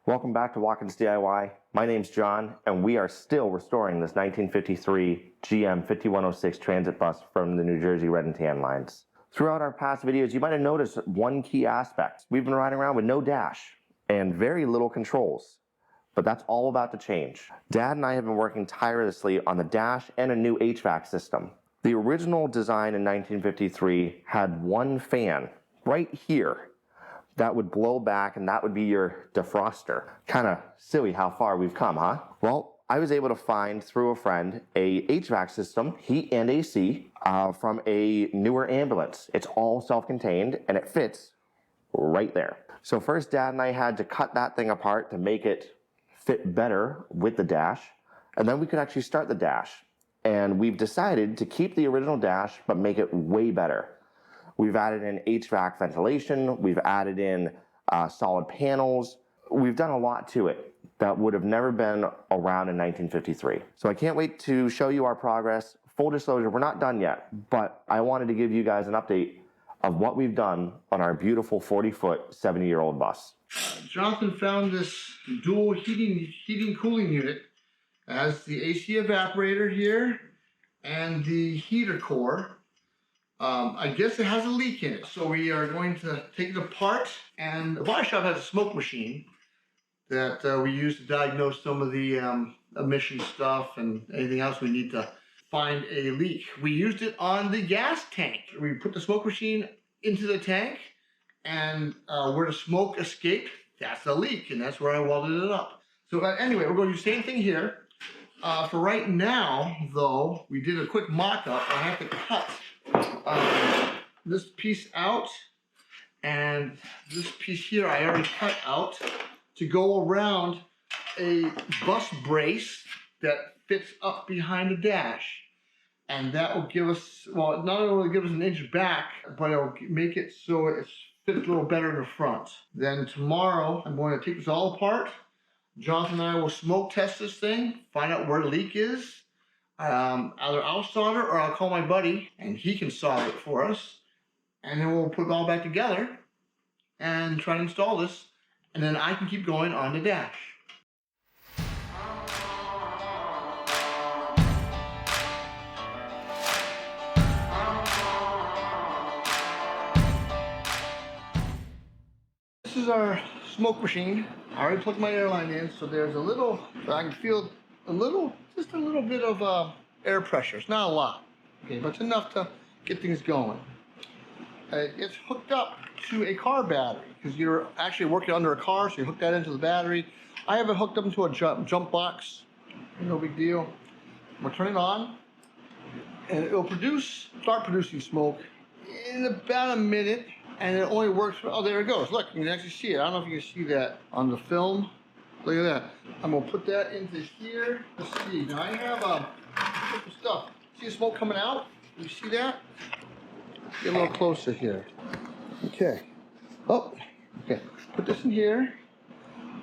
Welcome back to Watkins DIY. My name's John, and we are still restoring this 1953 GM 5106 transit bus from the New Jersey Red and Tan lines. Throughout our past videos, you might have noticed one key aspect. We've been riding around with no dash and very little controls, but that's all about to change. Dad and I have been working tirelessly on the dash and a new HVAC system. The original design in 1953 had one fan right here that would blow back, and that would be your defroster. Kind of silly how far we've come, huh? Well, I was able to find through a friend a HVAC system, heat and AC, from a newer ambulance. It's all self-contained and it fits right there. So first, Dad and I had to cut that thing apart to make it fit better with the dash, and then we could actually start the dash. And we've decided to keep the original dash but make it way better. We've added in HVAC ventilation, we've added in solid panels. We've done a lot to it that would have never been around in 1953. So I can't wait to show you our progress. Full disclosure, we're not done yet, but I wanted to give you guys an update of what we've done on our beautiful 40-foot, 70-year-old bus. Jonathan found this dual heating cooling unit. It has the AC evaporator here and the heater core. I guess it has a leak in it, so we are going to take it apart. And the body shop has a smoke machine that we use to diagnose some of the emission stuff and anything else we need to find a leak. We used it on the gas tank. We put the smoke machine into the tank, and where the smoke escaped, that's the leak, and that's where I welded it up. So anyway, we're going to do the same thing here. For right now, though, we did a quick mock-up. I have to cut this piece out, and this piece here I already cut out to go around a bus brace that fits up behind the dash. And that will give us, well, not only will it give us an inch back, but it'll make it so it fits a little better in the front. Then tomorrow, I'm going to take this all apart. Jonathan and I will smoke test this thing, find out where the leak is. Either I'll solder or I'll call my buddy and he can solder it for us. And then we'll put it all back together and try to install this. And then I can keep going on the dash. This is our smoke machine. I already plugged my airline in, so there's a little, I can feel a little, just a little bit of air pressure. It's not a lot, okay, but it's enough to get things going. It's hooked up to a car battery because you're actually working under a car, so you hook that into the battery. I have it hooked up into a jump box. No big deal. We'll turn it on, and it'll start producing smoke in about a minute. And it only works, oh, there it goes. Look, you can actually see it. I don't know if you can see that on the film. Look at that. I'm gonna put that into here. Let's see, now I have some stuff. See the smoke coming out? You see that? Get a little closer here. Okay. Oh, okay. Put this in here.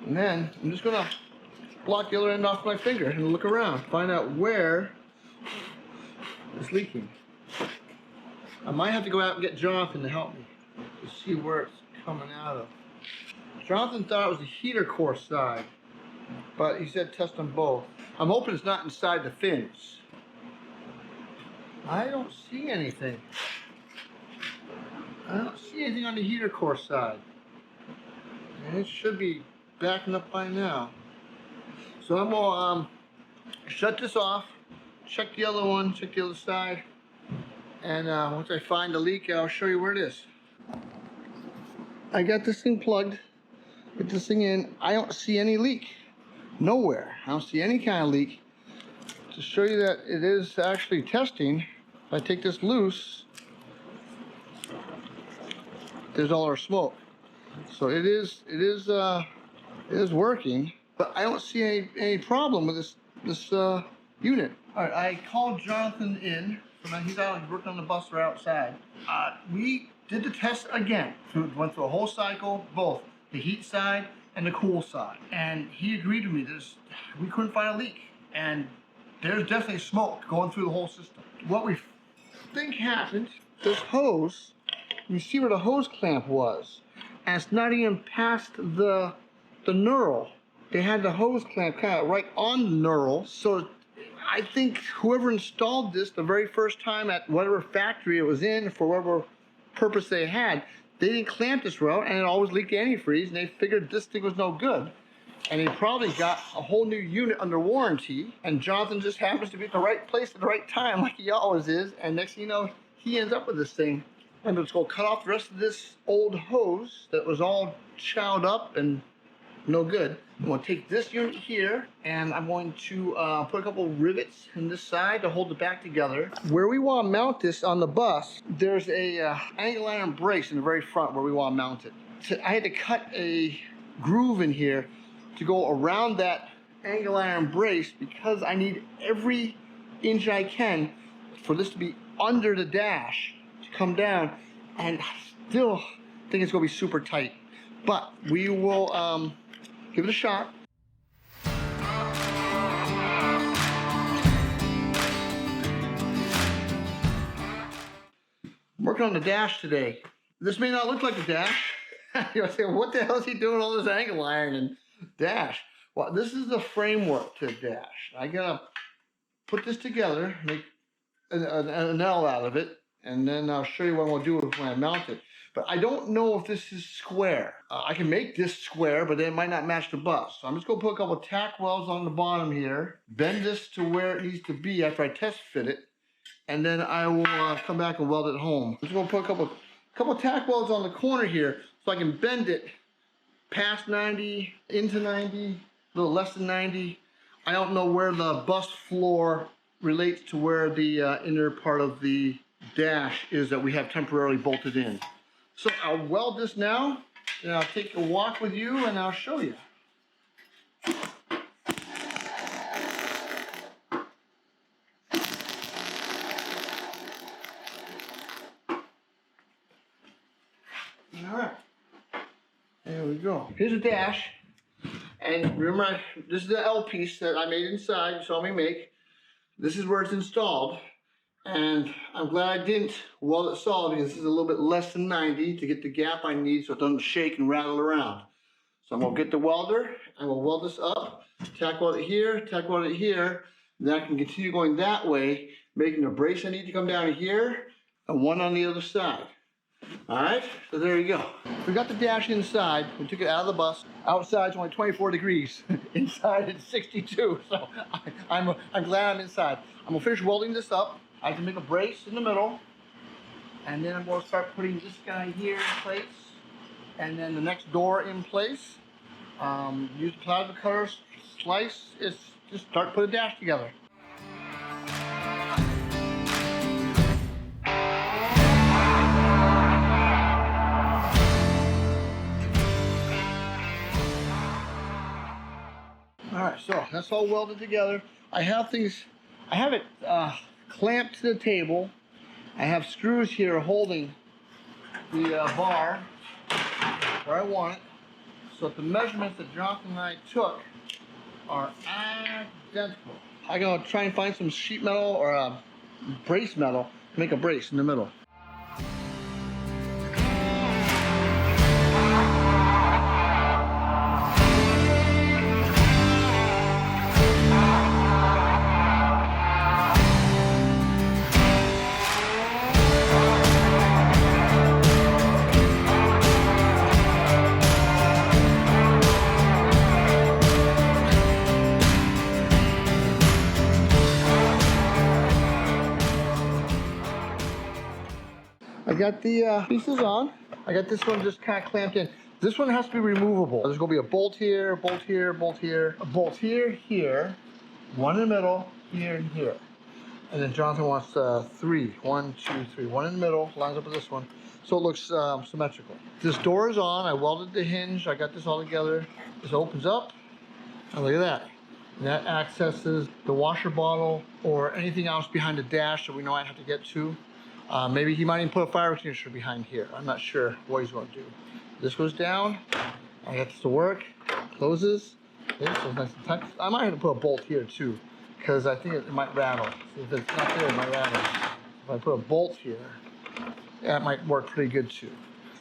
And then I'm just gonna block the other end off my finger and look around. Find out where it's leaking. I might have to go out and get Jonathan to help me to see where it's coming out of. Jonathan thought it was the heater core side, but he said test them both. I'm hoping it's not inside the fins. I don't see anything. I don't see anything on the heater core side. And it should be backing up by now. So I'm gonna shut this off, check the other one, check the other side, and once I find the leak, I'll show you where it is. I got this thing plugged, get this thing in. I don't see any leak, nowhere. I don't see any kind of leak. To show you that it is actually testing, if I take this loose, there's all our smoke. So it is working, but I don't see any problem with this unit. All right, I called Jonathan in. He's working on the bus right outside. We did the test again. Went through a whole cycle, both the heat side and the cool side. And he agreed with me that we couldn't find a leak. And there's definitely smoke going through the whole system. What we think happened, this hose, you see where the hose clamp was. And it's not even past the the knurl. They had the hose clamp kind of right on the knurl. So I think whoever installed this the very first time at whatever factory it was in for whatever purpose they had, they didn't clamp this route and it always leaked antifreeze, and they figured this thing was no good. And he probably got a whole new unit under warranty, and Jonathan just happens to be at the right place at the right time like he always is, and next thing you know, he ends up with this thing. I'm just going to cut off the rest of this old hose that was all chowed up and no good. I'm going to take this unit here, and I'm going to put a couple rivets in this side to hold it back together. Where we want to mount this on the bus, there's a angle iron brace in the very front where we want to mount it. So I had to cut a groove in here to go around that angle iron brace because I need every inch I can for this to be under the dash to come down, and I still think it's going to be super tight. But we will give it a shot. I'm working on the dash today. This may not look like a dash. You're say, what the hell is he doing all this angle iron and dash? Well, this is the framework to the dash. I gotta put this together, make an L out of it, and then I'll show you what I'm gonna do when I mount it. But I don't know if this is square. I can make this square, but it might not match the bus. So I'm just gonna put a couple of tack welds on the bottom here, bend this to where it needs to be after I test fit it, and then I will come back and weld it home. I'm just gonna put a couple of tack welds on the corner here so I can bend it past 90, into 90, a little less than 90. I don't know where the bus floor relates to where the inner part of the dash is that we have temporarily bolted in. So I'll weld this now, and I'll take a walk with you and I'll show you. All right, there we go. Here's a dash, and remember, this is the L piece that I made inside, you saw me make. This is where it's installed, and I'm glad I didn't weld it solid because this is a little bit less than 90 to get the gap I need so it doesn't shake and rattle around. So I'm gonna get the welder, and we'll weld this up, tack weld it here, tack weld it here, then I can continue going that way, making a brace I need to come down here, and one on the other side. All right, so there you go. We got the dash inside. We took it out of the bus. Outside it's only 24 degrees. Inside it's 62. So I'm glad I'm inside. I'm gonna finish welding this up. I can make a brace in the middle, and then I'm gonna start putting this guy here in place, and then the next door in place. Use the plasma cutter, slice. It's just start putting a dash together. All right, so that's all welded together. I have it clamped to the table. I have screws here holding the bar where I want it, so that the measurements that Jonathan and I took are identical. I'm gonna try and find some sheet metal or brace metal to make a brace in the middle. I got the pieces on. I got this one just kind of clamped in. This one has to be removable. There's gonna be a bolt here, bolt here, bolt here, a bolt here, here, one in the middle, here, and here. And then Jonathan wants three. 1, 2, 3. One in the middle, lines up with this one. So it looks symmetrical. This door is on. I welded the hinge. I got this all together. This opens up, and look at that. And that accesses the washer bottle or anything else behind the dash that we know I have to get to. Maybe he might even put a fire extinguisher behind here. I'm not sure what he's going to do. This goes down. I get this to work. Closes. Okay, so it's nice and tight. I might have to put a bolt here too, because I think it might rattle. If it's not there, it might rattle. If I put a bolt here, that might work pretty good too.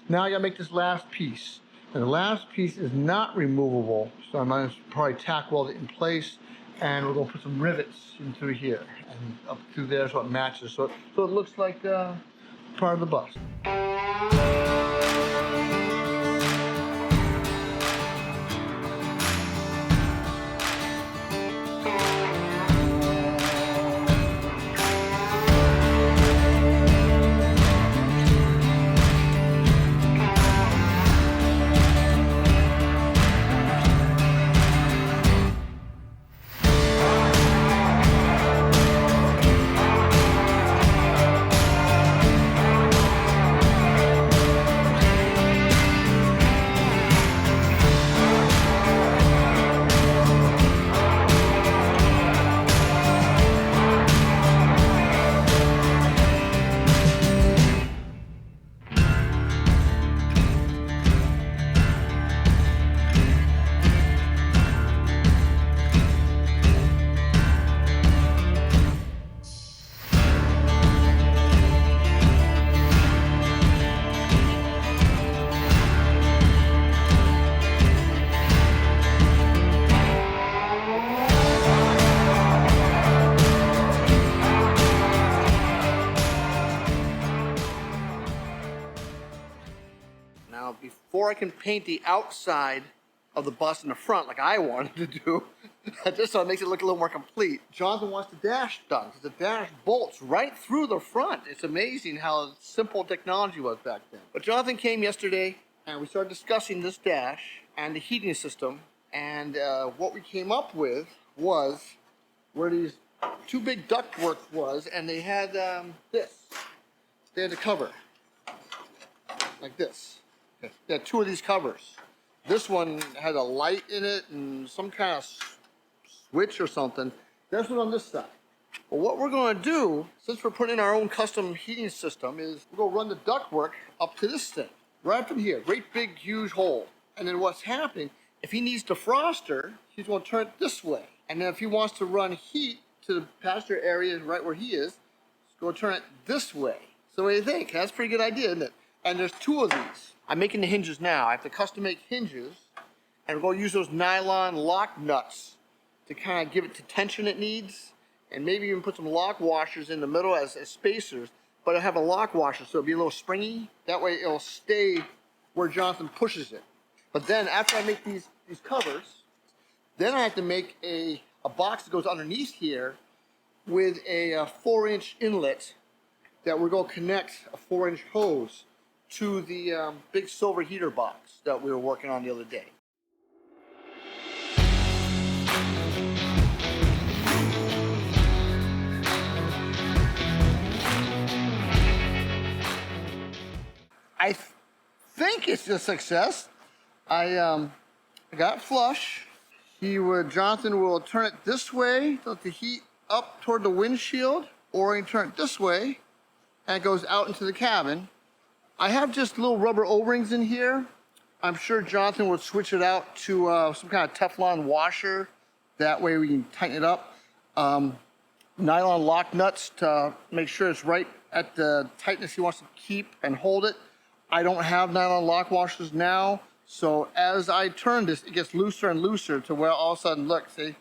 Now I gotta make this last piece. And the last piece is not removable, so I'm going to probably tack weld it in place, and we're going to put some rivets in through here and up through there so it matches, so it looks like part of the bus. Now, before I can paint the outside of the bus in the front like I wanted to do, just so it makes it look a little more complete, Jonathan wants the dash done, because the dash bolts right through the front. It's amazing how simple technology was back then. But Jonathan came yesterday, and we started discussing this dash and the heating system, and what we came up with was where these two big ductwork was, and they had this. They had the cover, like this. They had two of these covers. This one had a light in it and some kind of switch or something. This one on this side. But what we're going to do, since we're putting in our own custom heating system, is we're going to run the ductwork up to this thing, right from here. Great big huge hole. And then what's happening, if he needs defroster, he's going to turn it this way. And then if he wants to run heat to the passenger area right where he is, he's going to turn it this way. So what do you think? That's a pretty good idea, isn't it? And there's two of these. I'm making the hinges now. I have to custom make hinges, and we're going to use those nylon lock nuts to kind of give it the tension it needs, and maybe even put some lock washers in the middle as spacers, but I have a lock washer so it'll be a little springy. That way it'll stay where Jonathan pushes it. But then after I make these covers, then I have to make a box that goes underneath here with a 4-inch inlet that we're going to connect a 4-inch hose to the big silver heater box that we were working on the other day. I think it's a success. I got flush. Jonathan will turn it this way to let the heat up toward the windshield, or he can turn it this way and it goes out into the cabin. I have just little rubber O-rings in here. I'm sure Jonathan would switch it out to some kind of Teflon washer. That way we can tighten it up. Nylon lock nuts to make sure it's right at the tightness he wants to keep and hold it. I don't have nylon lock washers now, so as I turn this, it gets looser and looser to where all of a sudden, look, see,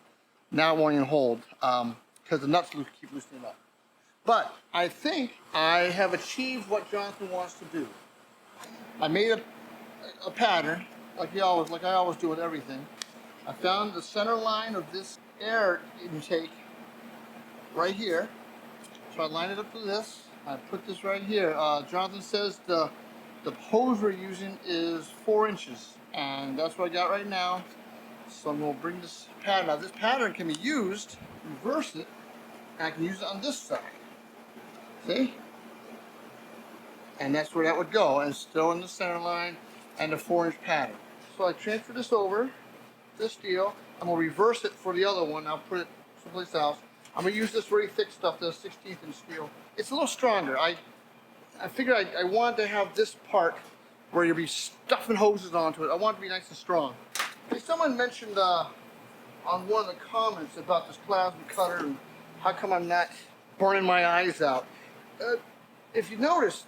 now it won't even hold because the nuts keep loosening up. But I think I have achieved what Jonathan wants to do. I made a pattern, like I always do with everything. I found the center line of this air intake right here. So I line it up to this. I put this right here. Jonathan says the hose we're using is 4 inches, and that's what I got right now. So I'm going to bring this pattern. Now this pattern can be used, reverse it, and I can use it on this side. See? And that's where that would go, and still in the center line and the 4-inch pattern. So I transfer this over, this deal. I'm going to reverse it for the other one. I'll put it someplace else. I'm going to use this really thick stuff, the 16th inch steel. It's a little stronger. I figured I wanted to have this part where you'll be stuffing hoses onto it. I want it to be nice and strong. Hey, someone mentioned on one of the comments about this plasma cutter and how come I'm not burning my eyes out. If you notice,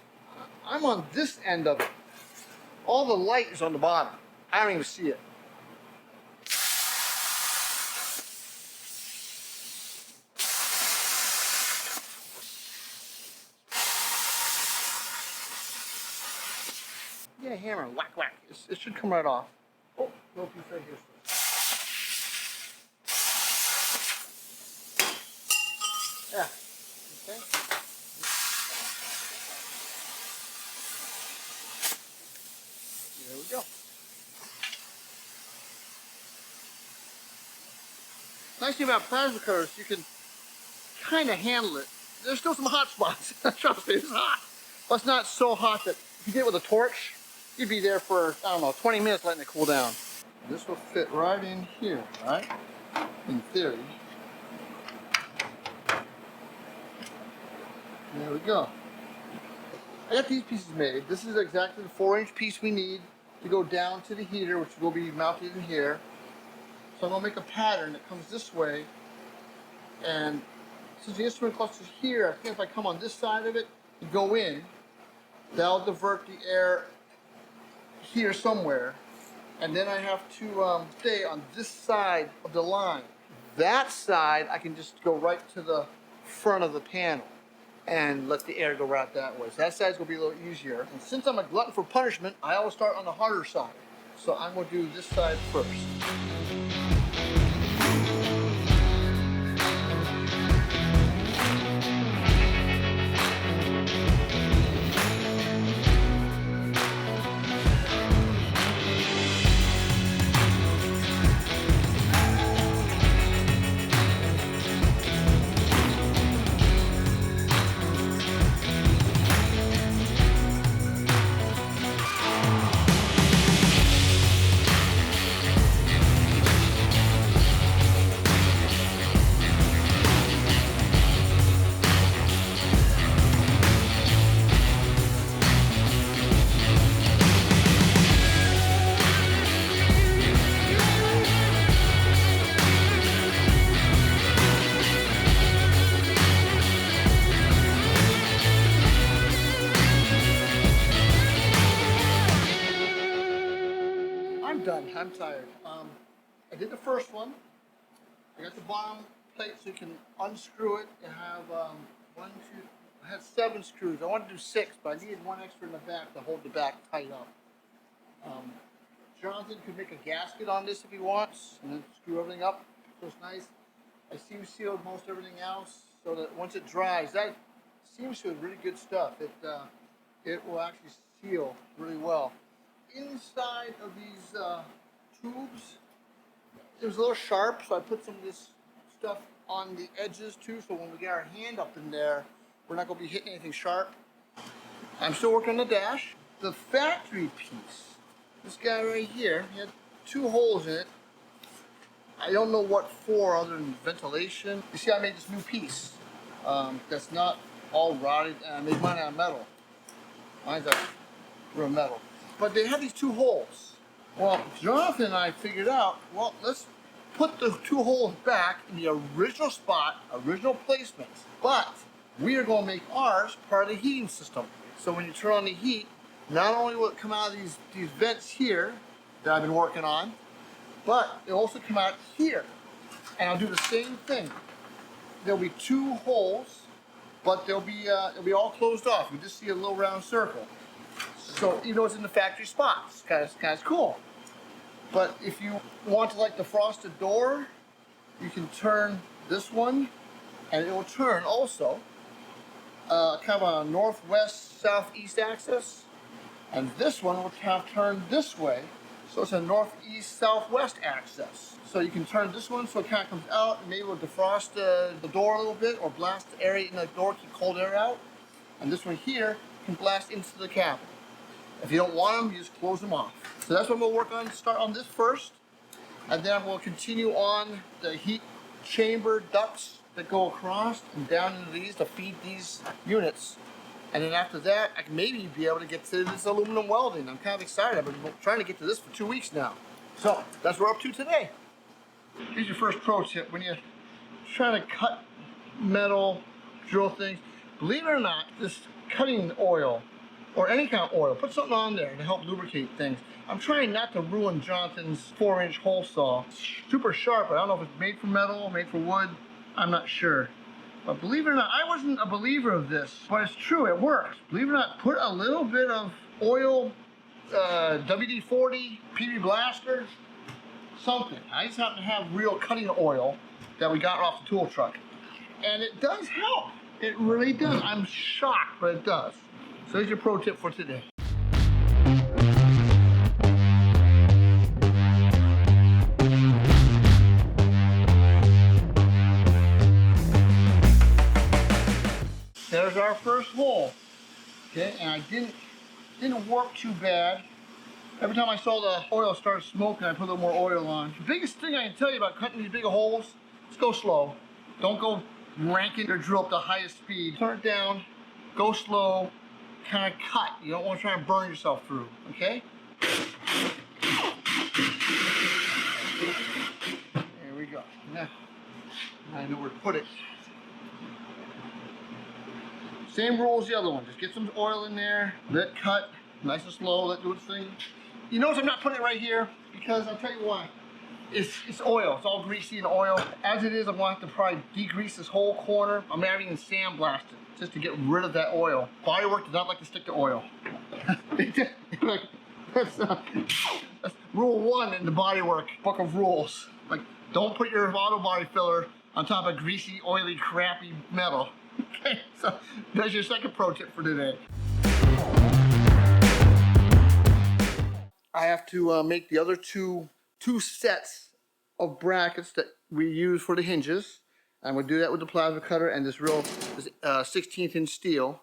I'm on this end of it. All the light is on the bottom. I don't even see it. Yeah, hammer, whack, whack. It should come right off. Oh, no piece right here. Yeah. Okay. There we go. Nice thing about plasma cutters, you can kind of handle it. There's still some hot spots. Trust me, it's hot. But it's not so hot that if you did it with a torch, you'd be there for, I don't know, 20 minutes letting it cool down. This will fit right in here, right? In theory. There we go. I got these pieces made. This is exactly the 4-inch piece we need to go down to the heater, which will be mounted in here. So I'm gonna make a pattern that comes this way, and since the instrument cluster's here, I think if I come on this side of it and go in, that'll divert the air here somewhere, and then I have to stay on this side of the line. That side, I can just go right to the front of the panel and let the air go right that way. So that side's gonna be a little easier. And since I'm a glutton for punishment, I always start on the harder side. So I'm gonna do this side first. I'm done. I'm tired. I did the first one. I got the bottom plate so you can unscrew it and have I had 7 screws. I wanted to do 6, but I needed 1 extra in the back to hold the back tight up. Jonathan could make a gasket on this if he wants, and then screw everything up so it's nice. I seam sealed most everything else so that once it dries, that seam seal is really good stuff. It will actually seal really well. Inside of these tubes, it was a little sharp, so I put some of this stuff on the edges too, so when we get our hand up in there, we're not going to be hitting anything sharp. I'm still working on the dash. The factory piece, this guy right here, he had 2 holes in it. I don't know what for other than ventilation. You see, I made this new piece that's not all rotted, and I made mine out of metal. Mine's out of real metal. But they have these 2 holes. Well, Jonathan and I figured out, well, let's put the 2 holes back in the original spot, original placement. But we are going to make ours part of the heating system. So when you turn on the heat, not only will it come out of these vents here that I've been working on, but it'll also come out here. And I'll do the same thing. There'll be 2 holes, but it'll be all closed off. You just see a little round circle. So even though it's in the factory spot, it's kind of cool. But if you want to like the frosted door, you can turn this one, and it will turn also kind of on a northwest southeast axis, and this one will have turned this way, so it's a northeast southwest axis. So you can turn this one so it kind of comes out, and maybe it will defrost the door a little bit, or blast the area in the door, keep cold air out. And this one here can blast into the cabin. If you don't want them, you just close them off. So that's what we'll work on. Start on this first, and then we'll continue on the heat chamber ducts that go across and down into these to feed these units. And then after that, I can maybe be able to get to this aluminum welding. I'm kind of excited. I've been trying to get to this for 2 weeks now. So that's what we're up to today. Here's your first pro tip. When you're trying to cut metal, drill things, believe it or not, this cutting oil, or any kind of oil, put something on there to help lubricate things. I'm trying not to ruin Jonathan's 4-inch hole saw. It's super sharp, but I don't know if it's made for metal, made for wood. I'm not sure. But believe it or not, I wasn't a believer of this, but it's true, it works. Believe it or not, put a little bit of oil, WD-40, PB Blaster, something. I just happen to have real cutting oil that we got off the tool truck. And it does help. It really does. I'm shocked, but it does. So here's your pro tip for today. There's our first hole. Okay, and I didn't work too bad. Every time I saw the oil start smoking, I put a little more oil on. The biggest thing I can tell you about cutting these big holes is go slow. Don't go ranking your drill up to highest speed. Turn it down, go slow, kind of cut. You don't want to try and burn yourself through, okay? There we go. Now, I know where to put it. Same rule as the other one. Just get some oil in there, let it cut, nice and slow, let it do its thing. You notice I'm not putting it right here because I'll tell you why. It's oil. It's all greasy and oil. As it is, I'm going to have to probably degrease this whole corner. I'm having to sandblast it just to get rid of that oil. Bodywork does not like to stick to oil. That's rule 1 in the bodywork book of rules. Like, don't put your auto body filler on top of greasy, oily, crappy metal. Okay, so there's your second pro tip for today. I have to make the other two sets of brackets that we use for the hinges. I'm going to do that with the plasma cutter and this 16th inch steel.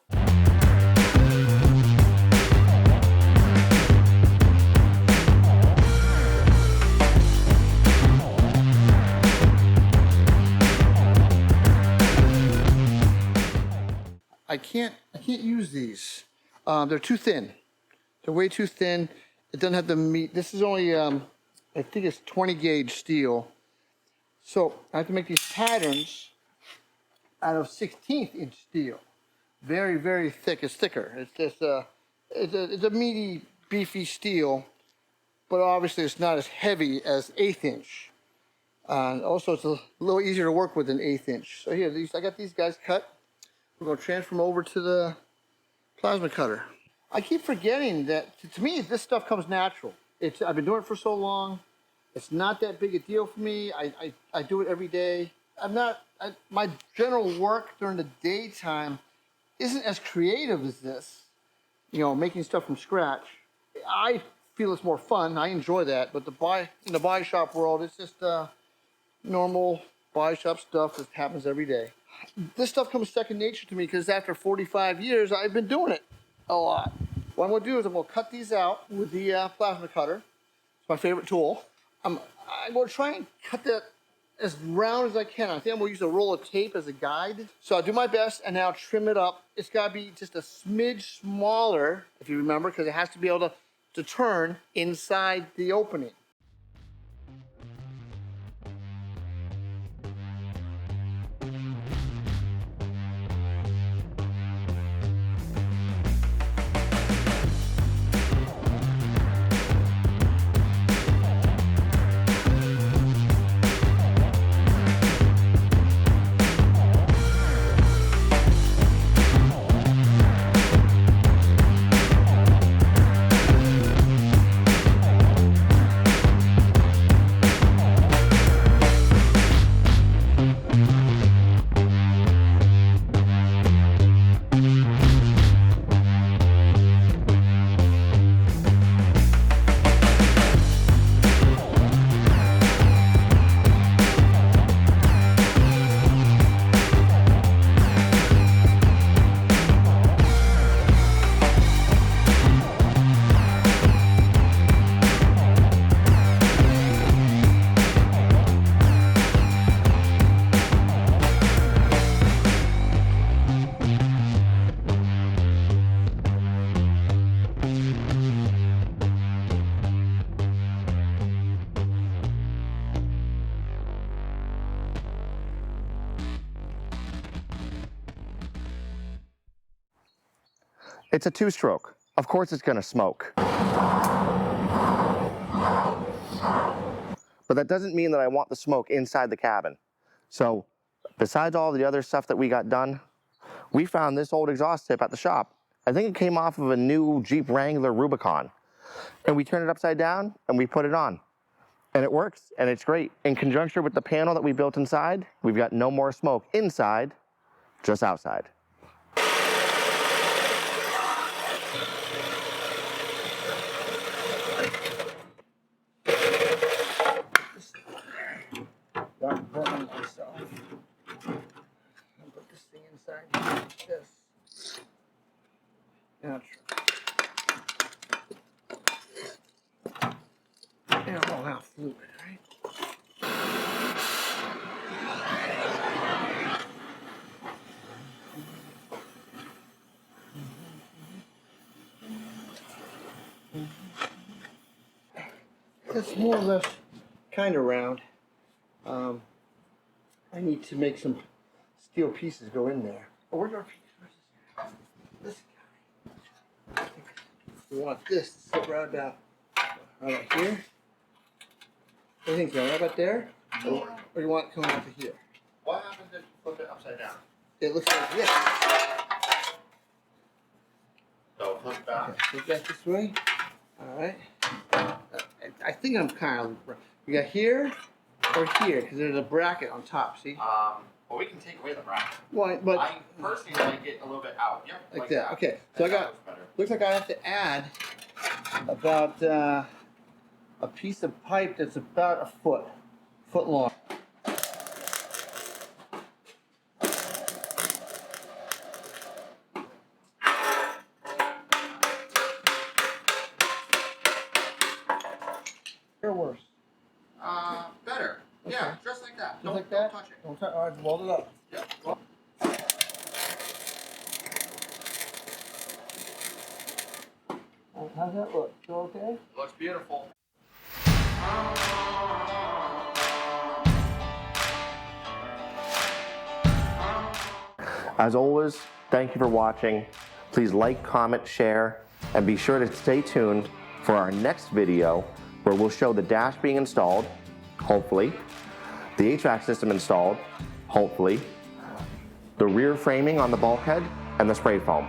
I can't use these. They're too thin. They're way too thin. It doesn't have the meat. This is only, I think it's 20 gauge steel. So I have to make these patterns out of 16th inch steel. Very, very thick. It's thicker. It's just it's a meaty, beefy steel, but obviously it's not as heavy as 1/8 inch. Also, it's a little easier to work with than 1/8 inch. So here, I got these guys cut. We're going to transfer them over to the plasma cutter. I keep forgetting that, to me, this stuff comes natural. I've been doing it for so long. It's not that big a deal for me. I do it every day. My general work during the daytime isn't as creative as this, you know, making stuff from scratch. I feel it's more fun. I enjoy that. But in the body shop world, it's just normal body shop stuff that happens every day. This stuff comes second nature to me because after 45 years, I've been doing it a lot. What I'm going to do is I'm going to cut these out with the plasma cutter. It's my favorite tool. I'm going to try and cut that as round as I can. I think I'm going to use a roll of tape as a guide. So I'll do my best and now trim it up. It's got to be just a smidge smaller, if you remember, because it has to be able to turn inside the opening. It's a 2-stroke. Of course it's going to smoke. but that doesn't mean that I want the smoke inside the cabin. So besides all the other stuff that we got done, we found this old exhaust tip at the shop. I think it came off of a new Jeep Wrangler Rubicon. And we turned it upside down and we put it on. And it works and it's great. In conjunction with the panel that we built inside, we've got no more smoke inside, just outside. Put this thing inside here like this. Now, all out fluid, right? It's more or less kind of round. I need to make some steel pieces go in there. Oh, where's our piece? This guy. We want this to sit right about here. What do you think, John? Right about there? Or you want it coming out to here? What happens if you flip it upside down? It looks like this. So flip it back. Okay, flip that this way. Alright. I think I'm kind of. We got here or here, because there's a bracket on top, see? Well, we can take away the bracket. Why, but I personally like it a little bit out. Yep. like that. Okay. So I got. Looks like I have to add about a piece of pipe that's about a foot long. Or worse. Better. Okay. Yeah, just like that. Just Don't, like don't that? touch it. Don't touch. All right, weld it up. Yep. How's that look? Still okay? Looks beautiful. As always, thank you for watching. Please like, comment, share, and be sure to stay tuned for our next video where we'll show the dash being installed, hopefully, the HVAC system installed, hopefully, the rear framing on the bulkhead, and the spray foam.